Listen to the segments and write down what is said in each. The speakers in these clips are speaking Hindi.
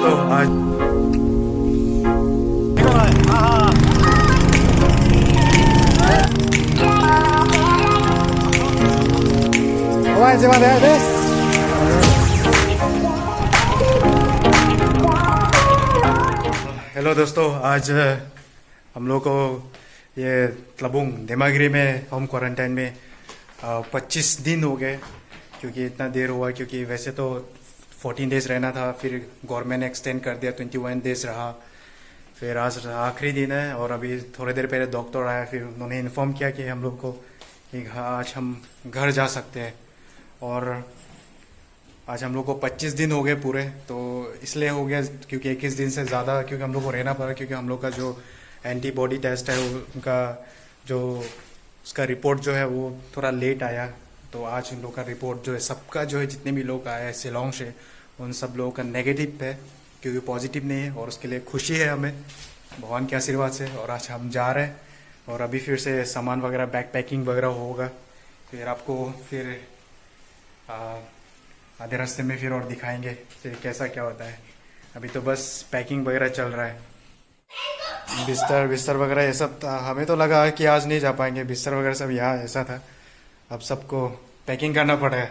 दोस्तों आज हेलो दोस्तों, आज हम लोग को ये तलबुंग देमागिरी में होम क्वारंटाइन में 25 दिन हो गए। क्योंकि इतना देर हुआ, क्योंकि वैसे तो 14 डेज रहना था, फिर गवर्नमेंट ने एक्सटेंड कर दिया, 21 डेज रहा। फिर आज आखिरी दिन है और अभी थोड़ी देर पहले डॉक्टर आया, फिर उन्होंने इन्फॉर्म किया कि हम लोग को कि आज हम घर जा सकते हैं। और आज हम लोग को 25 दिन हो गए पूरे, तो इसलिए हो गया क्योंकि 21 दिन से ज़्यादा क्योंकि हम लोग को रहना पड़ा, क्योंकि हम लोग का जो एंटीबॉडी टेस्ट है उनका जो उसका रिपोर्ट जो है वो थोड़ा लेट आया। तो आज उन लोग का रिपोर्ट जो है सबका जो है जितने भी लोग आए हैं शिलोंग से, उन सब लोगों का नेगेटिव है, क्योंकि पॉजिटिव नहीं है। और उसके लिए खुशी है हमें भगवान के आशीर्वाद से। और आज हम जा रहे हैं और अभी फिर से सामान वगैरह बैग पैकिंग वगैरह होगा, फिर आपको फिर आधे रास्ते में फिर और दिखाएंगे फिर कैसा क्या होता है। अभी तो बस पैकिंग वगैरह चल रहा है। बिस्तर वगैरह ये सब था, हमें तो लगा कि आज नहीं जा पाएंगे, बिस्तर वगैरह सब यहाँ ऐसा था। अब सबको पैकिंग करना पड़ेगा।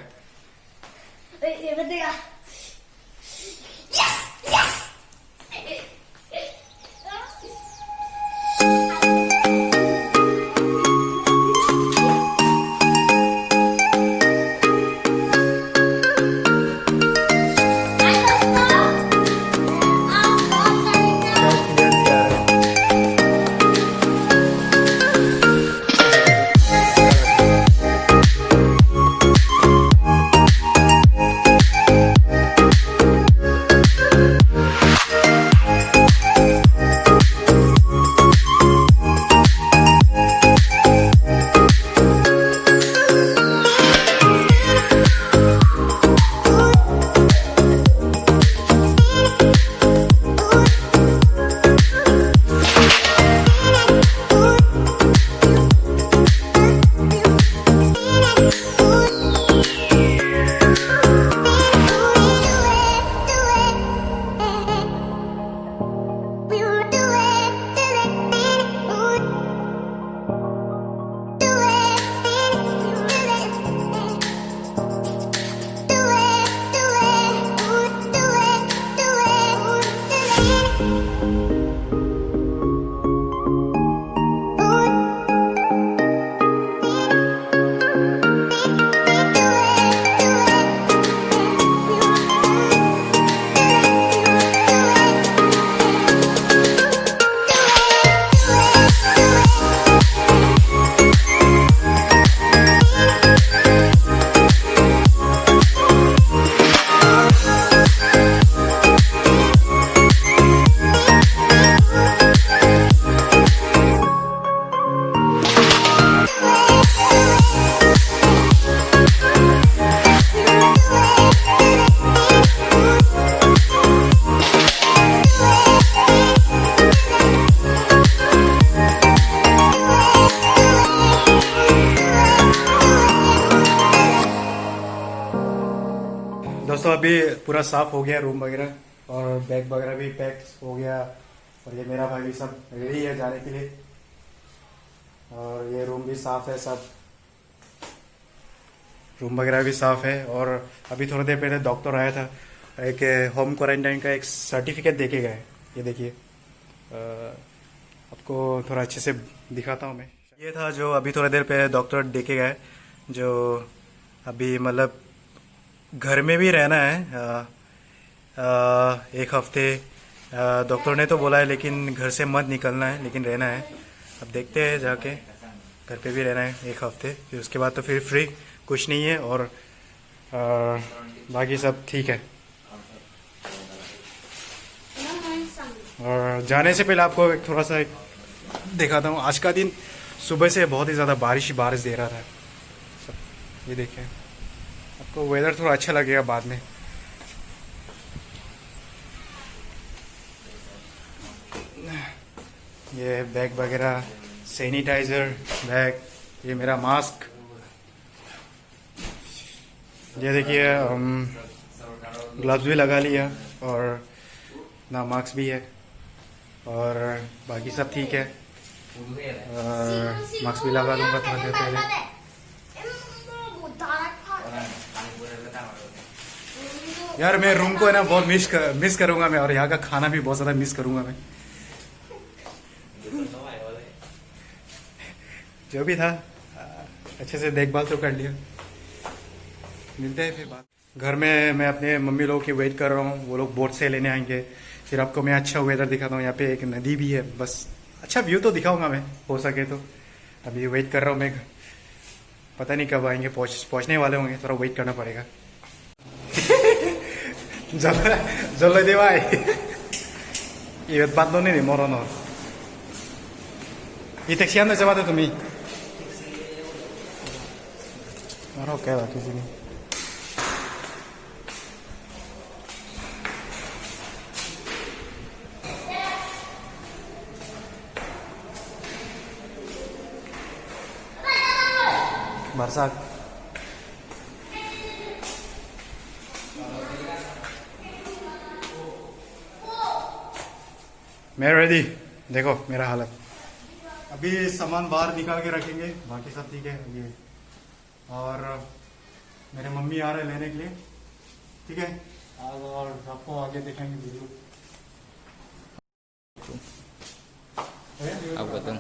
दोस्तों अभी पूरा साफ हो गया रूम वगैरह और बैग वगैरह भी पैक हो गया। और ये मेरा भाई भी सब रेडी है जाने के लिए। और ये रूम भी साफ है, सब रूम वगैरह भी साफ है। और अभी थोड़ी देर पहले डॉक्टर आया था, एक होम क्वारंटाइन का एक सर्टिफिकेट देके गए। ये देखिए, आपको थोड़ा अच्छे से दिखाता हूँ मैं। ये था जो अभी थोड़ी देर पहले डॉक्टर देके गए, जो अभी मतलब घर में भी रहना है एक हफ्ते। डॉक्टर ने तो बोला है लेकिन घर से मत निकलना है, लेकिन रहना है। अब देखते हैं, जाके घर पे भी रहना है एक हफ्ते, फिर उसके बाद तो फिर फ्री, कुछ नहीं है। और बाकी सब ठीक है। और जाने से पहले आपको एक थोड़ा सा दिखाता हूँ। आज का दिन सुबह से बहुत ही ज़्यादा बारिश दे रहा था सब। ये देखें, आपको वेदर थोड़ा अच्छा लगेगा बाद में। ये बैग वगैरह, सैनिटाइजर बैग, ये मेरा मास्क, ये देखिए ग्लव्स भी लगा लिया। और अपना मार्क्स भी है और बाकी सब ठीक है। मार्क्स भी लगा दूंगा थोड़ी देर पहले। यार मैं रूम को है ना बहुत मिस करूंगा मैं, और यहाँ का खाना भी बहुत ज़्यादा मिस करूंगा मैं। जो भी था अच्छे से देखभाल तो कर लिया। मिलते हैं फिर बात। घर में मैं अपने मम्मी लोगों की वेट कर रहा हूँ, वो लोग बोट से लेने आएंगे। फिर आपको मैं अच्छा वेदर दिखाता हूँ। यहाँ पे एक नदी भी है, बस अच्छा व्यू तो दिखाऊंगा मैं हो सके तो। अभी वेट कर रहा हूँ मैं, पता नहीं कब आएंगे। पहुँचने वाले होंगे, थोड़ा वेट करना पड़ेगा। जल्दी दे भाई, ये बात लो नहीं मरण। ये टैक्सी अंदर जमा दे तुम्हें क्या बात किसी नहीं। बरसात मैं रेडी। देखो मेरा हालत। अभी सामान बाहर निकाल के रखेंगे, बाकी सब ठीक है। ये और मेरे मम्मी आ रहे हैं लेने के लिए, ठीक है। और आपको आगे देखेंगे वीडियो। अब बताऊं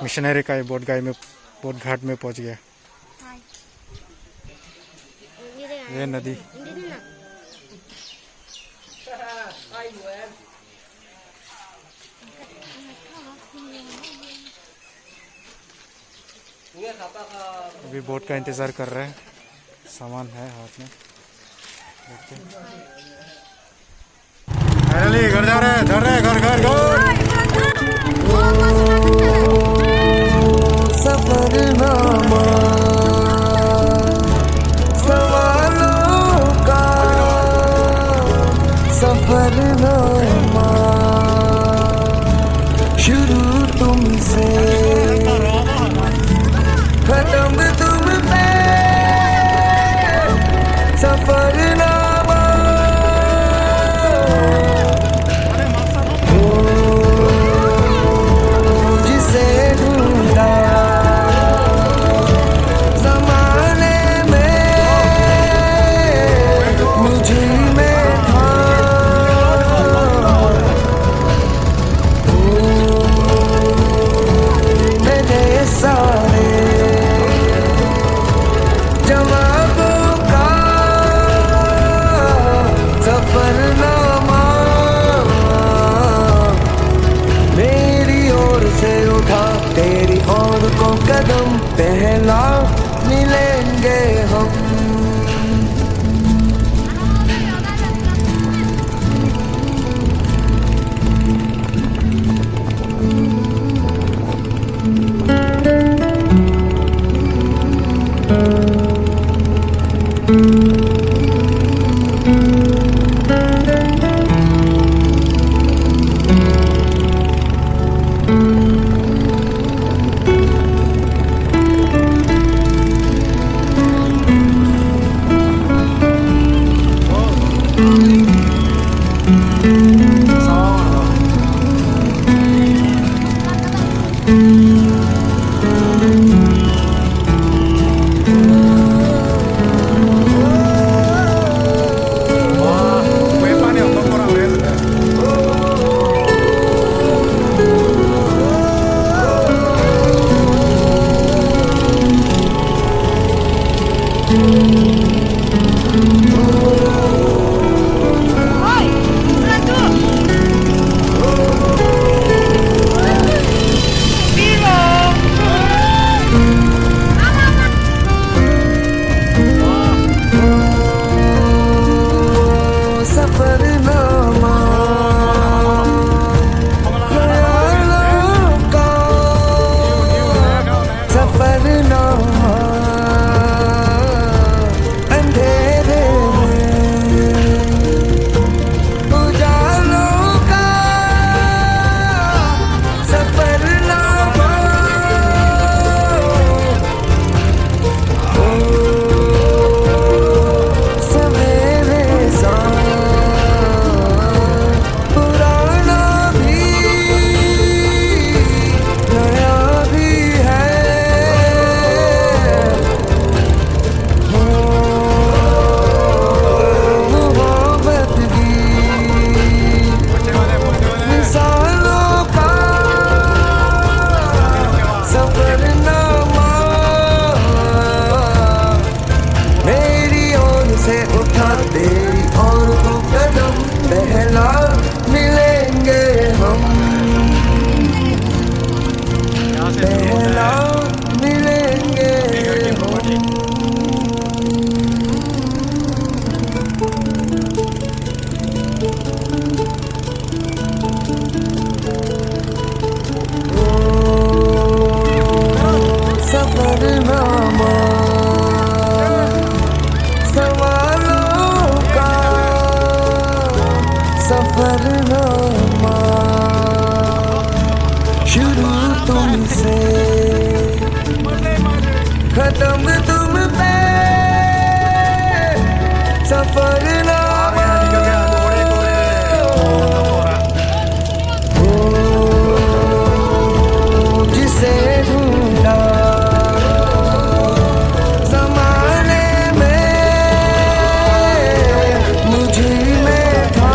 मिशनरी का बोट घाट में पहुंच गया। ये नदी अभी बोट का इंतजार कर रहे हैं। सामान है हाथ में। फाइनली घर जा रहे हैं, घर घर घर। सफरनामा सवालों का सफरनामा शुरू तुमसे खत्म तुम पे सफरनामा जिसे ढूंढा सफरनामा ख्यालों का सफरनामा अंधेरे में उजालों का सफरनामा सवेरे सा पुराना भी नया भी है मोहब्बत की मिसालों का सफरनामा मेरी ओर से उठा तेरी और को कदम पहला मिलेंगे हम पहला मिलेंगे हम सफरनामा सवालों का सफरनामा शुरू तुमसे खत्म तुम पे सफरनामा जिसे ढूंढा ज़माने में मुझे में था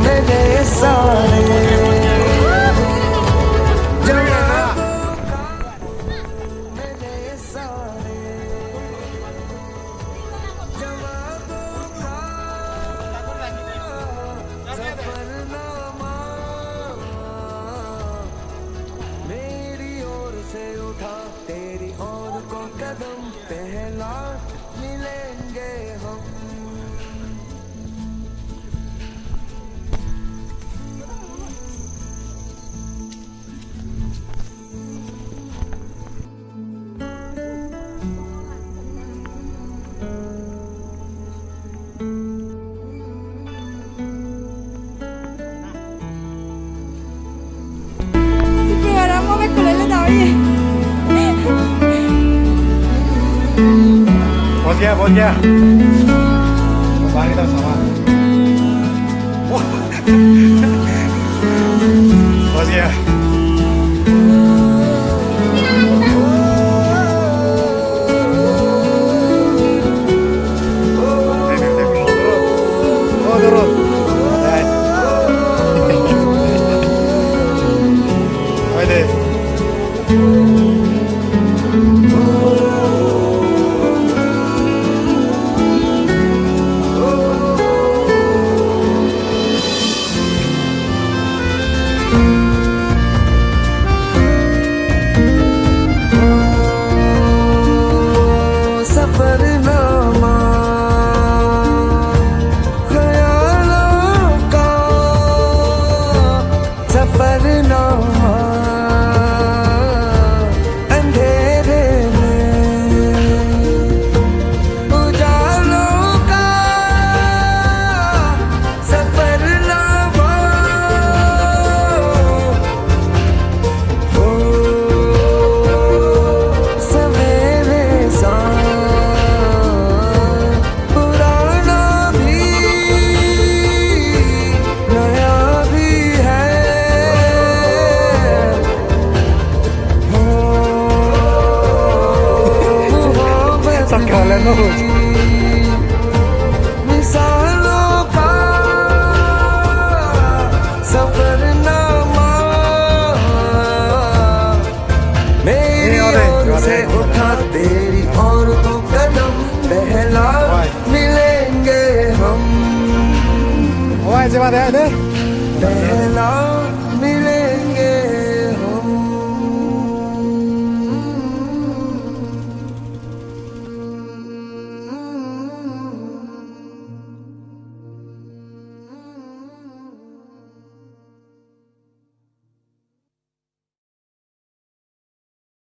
मेरे सारे जवाबों का मेरे सारे जवाबों का सफरनामा मेरी ओर से उठा तेरी ओर को कदम पहला मिलेंगे हम Programa में खुले दाढ़ी पहुंच गया बाहर का सामान पहुंच गया सफरनामा ख्यालों का सफरनामा अंधेरे में उजालों का सफरनामा सवेरे सा पुराना भी नया भी है मोहब्बत की मिसालों का सफरनामा से उठा तेरी और को कदम पहला मिलेंगे हम Ôi, chị bà thế đấy. पहला